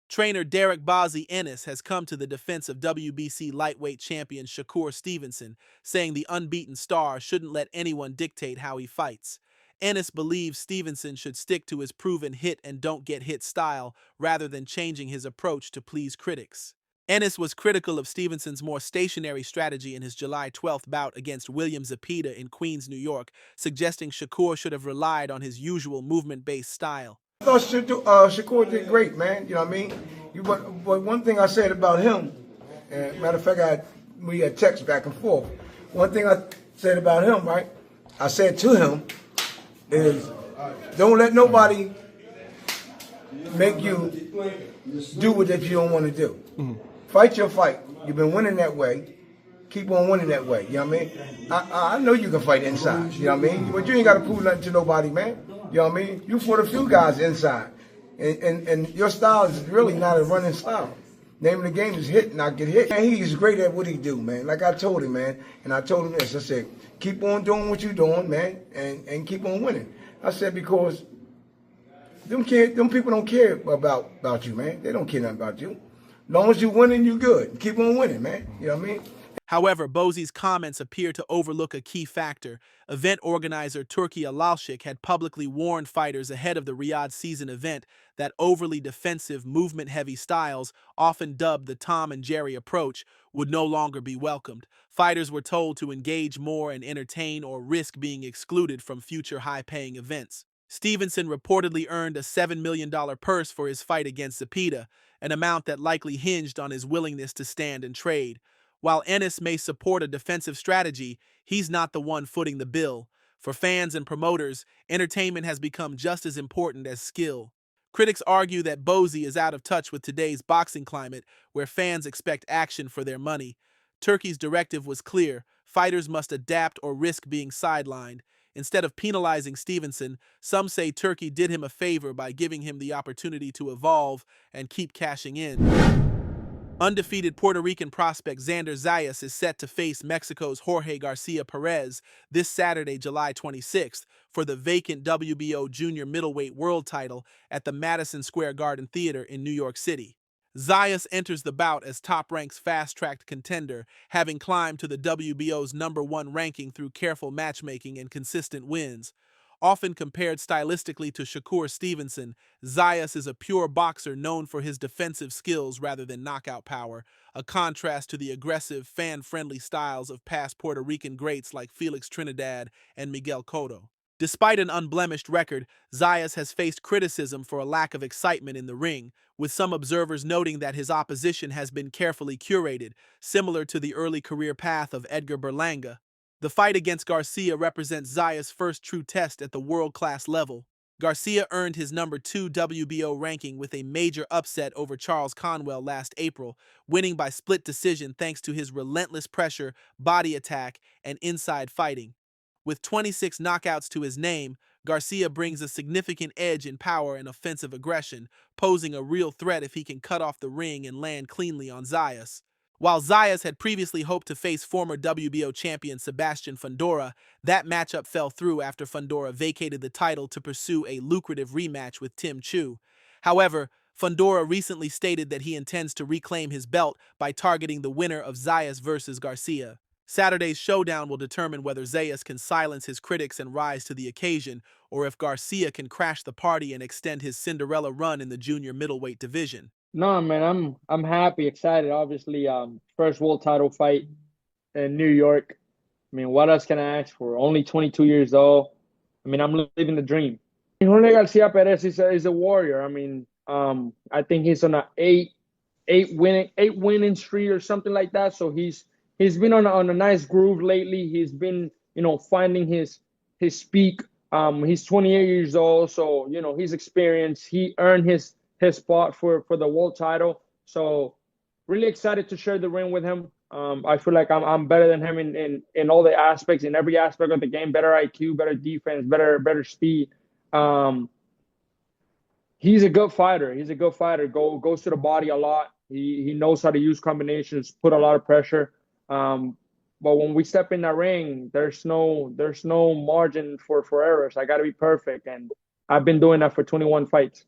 Trainer Derek Bozy Ennis has come to the defense of WBC lightweight champion Shakur Stevenson, saying the unbeaten star shouldn't let anyone dictate how he fights. Ennis believes Stevenson should stick to his proven hit and don't get hit style rather than changing his approach to please critics. Ennis was critical of Stevenson's more stationary strategy in his July 12th bout against William Zepeda in Queens, New York, suggesting Shakur should have relied on his usual movement-based style. I thought Shakur did great, man. You know what I mean? But one thing I said about him, and matter of fact, we had text back and forth. One thing I said about him, right? I said to him is, don't let nobody make you do what you don't want to do. Mm-hmm. Fight your fight. You've been winning that way. Keep on winning that way. You know what I mean? I know you can fight inside. You know what I mean? But you ain't got to prove nothing to nobody, man. You know what I mean? You fought a few guys inside. And your style is really not a running style. Name of the game is hit, not get hit. And he's great at what he do, man. Like I told him, man. And I told him this. I said, keep on doing what you're doing, man, and keep on winning. I said, because them people don't care about you, man. They don't care nothing about you. As long as you're winning, you're good. Keep on winning, man. You know what I mean? However, Bozy's comments appear to overlook a key factor. Event organizer Turki Alalshik had publicly warned fighters ahead of the Riyadh season event that overly defensive, movement-heavy styles, often dubbed the Tom and Jerry approach, would no longer be welcomed. Fighters were told to engage more and entertain or risk being excluded from future high-paying events. Stevenson reportedly earned a $7 million purse for his fight against Zepeda, an amount that likely hinged on his willingness to stand and trade. While Ennis may support a defensive strategy, he's not the one footing the bill. For fans and promoters, entertainment has become just as important as skill. Critics argue that Bozy is out of touch with today's boxing climate, where fans expect action for their money. Turki's directive was clear: fighters must adapt or risk being sidelined. Instead of penalizing Stevenson, some say Turki did him a favor by giving him the opportunity to evolve and keep cashing in. Undefeated Puerto Rican prospect Xander Zayas is set to face Mexico's Jorge Garcia Perez this Saturday, July 26th, for the vacant WBO junior middleweight world title at the Madison Square Garden Theater in New York City. Zayas enters the bout as Top Rank's fast-tracked contender, having climbed to the WBO's #1 ranking through careful matchmaking and consistent wins. Often compared stylistically to Shakur Stevenson, Zayas is a pure boxer known for his defensive skills rather than knockout power, a contrast to the aggressive, fan-friendly styles of past Puerto Rican greats like Felix Trinidad and Miguel Cotto. Despite an unblemished record, Zayas has faced criticism for a lack of excitement in the ring, with some observers noting that his opposition has been carefully curated, similar to the early career path of Edgar Berlanga. The fight against Garcia represents Zayas' first true test at the world-class level. Garcia earned his #2 WBO ranking with a major upset over Charles Conwell last April, winning by split decision thanks to his relentless pressure, body attack, and inside fighting. With 26 knockouts to his name, Garcia brings a significant edge in power and offensive aggression, posing a real threat if he can cut off the ring and land cleanly on Zayas. While Zayas had previously hoped to face former WBO champion Sebastian Fundora, that matchup fell through after Fundora vacated the title to pursue a lucrative rematch with Tim Chu. However, Fundora recently stated that he intends to reclaim his belt by targeting the winner of Zayas versus Garcia. Saturday's showdown will determine whether Zayas can silence his critics and rise to the occasion, or if Garcia can crash the party and extend his Cinderella run in the junior middleweight division. No, man, I'm happy, excited. Obviously, first world title fight in New York. I mean, what else can I ask for? Only 22 years old. I mean, I'm living the dream. Jorge Garcia Perez is a warrior. I mean, I think he's on an eight winning streak or something like that. So he's been on a nice groove lately. He's been, finding his peak. He's 28 years old, so he's experienced. He earned his spot for the world title. So really excited to share the ring with him. I feel like I'm better than him in all the aspects, in every aspect of the game. Better IQ, better defense, better speed. He's a good fighter. Goes to the body a lot. He knows how to use combinations, put a lot of pressure. But when we step in the ring, there's no margin for errors. I got to be perfect, and I've been doing that for 21 fights.